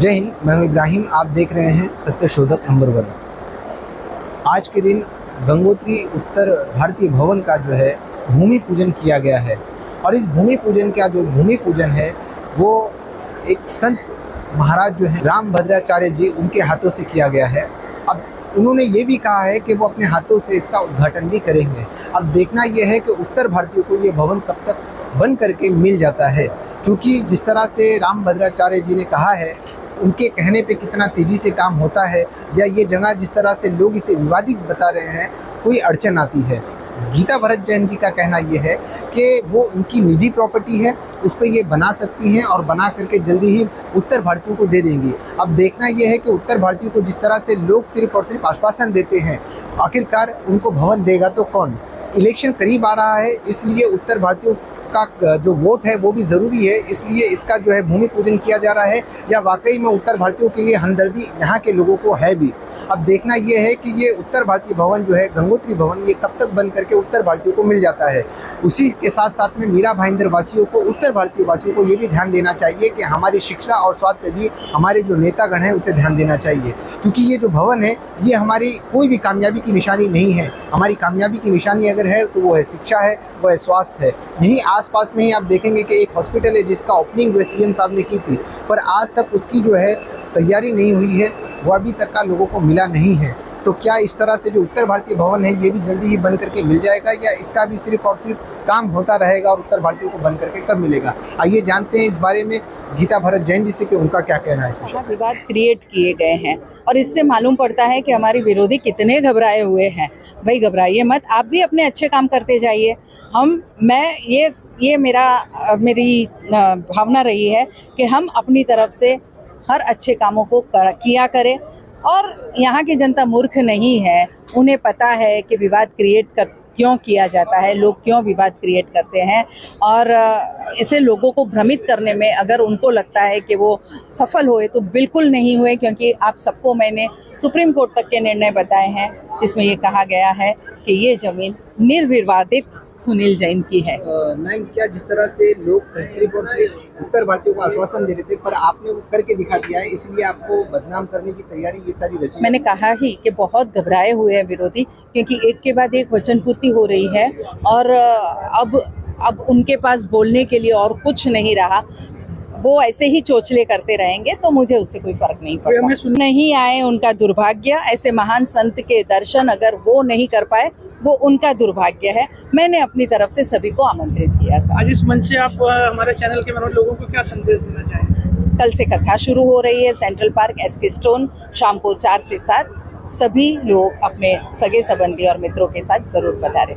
जय हिंद, मैं हूं इब्राहिम। आप देख रहे हैं सत्यशोधक नंबर 1। आज के दिन गंगोत्री उत्तर भारतीय भवन का जो है भूमि पूजन किया गया है। और इस भूमि पूजन का जो भूमि पूजन है वो एक संत महाराज जो है रामभद्राचार्य जी, उनके हाथों से किया गया है। अब उन्होंने ये भी कहा है कि वो अपने हाथों से इसका उद्घाटन भी करेंगे। अब देखना यह है कि उत्तर भारतीयों को ये भवन कब तक बन करके मिल जाता है, क्योंकि जिस तरह से रामभद्राचार्य जी ने कहा है, उनके कहने पे कितना तेज़ी से काम होता है, या ये जगह जिस तरह से लोग इसे विवादित बता रहे हैं, कोई अड़चन आती है। गीता भरत जैन जी का कहना ये है कि वो उनकी निजी प्रॉपर्टी है, उस पर ये बना सकती हैं और बना करके जल्दी ही उत्तर भारतीयों को दे देंगी। अब देखना यह है कि उत्तर भारतीयों को जिस तरह से लोग सिर्फ और सिर्फ आश्वासन देते हैं, आखिरकार उनको भवन देगा तो कौन। इलेक्शन करीब आ रहा है, इसलिए उत्तर भारतीयों का जो वोट है वो भी ज़रूरी है, इसलिए इसका जो है भूमि पूजन किया जा रहा है। या वाकई में उत्तर भारतीयों के लिए हमदर्दी यहाँ के लोगों को है भी। अब देखना ये है कि ये उत्तर भारतीय भवन जो है गंगोत्री भवन, ये कब तक बन करके उत्तर भारतीयों को मिल जाता है। उसी के साथ साथ में मीरा भाईंदर वासियों को, उत्तर भारतीय वासियों को ये भी ध्यान देना चाहिए कि हमारी शिक्षा और स्वास्थ्य पे भी हमारे जो नेतागण हैं उसे ध्यान देना चाहिए, क्योंकि ये जो भवन है ये हमारी कोई भी कामयाबी की निशानी नहीं है। हमारी कामयाबी की निशानी अगर है तो वो है शिक्षा है, वो है स्वास्थ्य है। यहीं आसपास में ही आप देखेंगे कि एक हॉस्पिटल है जिसका ओपनिंग जो सीएम साहब ने की थी, पर आज तक उसकी जो है तैयारी नहीं हुई है, वो अभी तक का लोगों को मिला नहीं है। तो क्या इस तरह से जो उत्तर भारतीय भवन है ये भी जल्दी ही बन करके मिल जाएगा, या इसका भी सिर्फ और सिर्फ काम होता रहेगा और उत्तर भारतीयों को बन करके कब मिलेगा। आइए जानते हैं इस बारे में गीता भरत जैन जी से कि उनका क्या कहना है इसमें। विवाद क्रिएट किए गए हैं और इससे मालूम पड़ता है कि हमारे विरोधी कितने घबराए हुए हैं। भाई घबराइए मत, आप भी अपने अच्छे काम करते जाइए। मेरी भावना रही है कि हम अपनी तरफ से हर अच्छे कामों को किया करें। और यहाँ की जनता मूर्ख नहीं है, उन्हें पता है कि विवाद क्यों किया जाता है, लोग क्यों विवाद क्रिएट करते हैं। और इसे लोगों को भ्रमित करने में अगर उनको लगता है कि वो सफल हुए तो बिल्कुल नहीं हुए, क्योंकि आप सबको मैंने सुप्रीम कोर्ट तक के निर्णय बताए हैं जिसमें ये कहा गया है कि ये ज़मीन निर्विवादित सुनील जैन की है। मैम, क्या जिस तरह से लोग सिर्फ और सिर्फ उत्तर भारतीयों को आश्वासन दे रहे थे, पर आपने वो करके दिखा दिया है, इसलिए आपको बदनाम करने की तैयारी ये सारी रची। मैंने कहा ही कि बहुत घबराए हुए हैं विरोधी, क्योंकि एक के बाद एक वचन पूर्ति हो रही है और अब उनके पास बोलने के लिए और कुछ नहीं रहा। वो ऐसे ही चोचले करते रहेंगे तो मुझे उससे कोई फर्क नहीं पड़ता। नहीं आए उनका दुर्भाग्य, ऐसे महान संत के दर्शन अगर वो नहीं कर पाए वो उनका दुर्भाग्य है। मैंने अपनी तरफ से सभी को आमंत्रित किया था। आज इस मंच से आप हमारे चैनल के माध्यम लोगों को क्या संदेश देना चाहेंगे? कल से कथा शुरू हो रही है सेंट्रल पार्क एसके स्टोन, शाम को 4 से 7। सभी लोग अपने सगे संबंधी और मित्रों के साथ जरूर पधारें।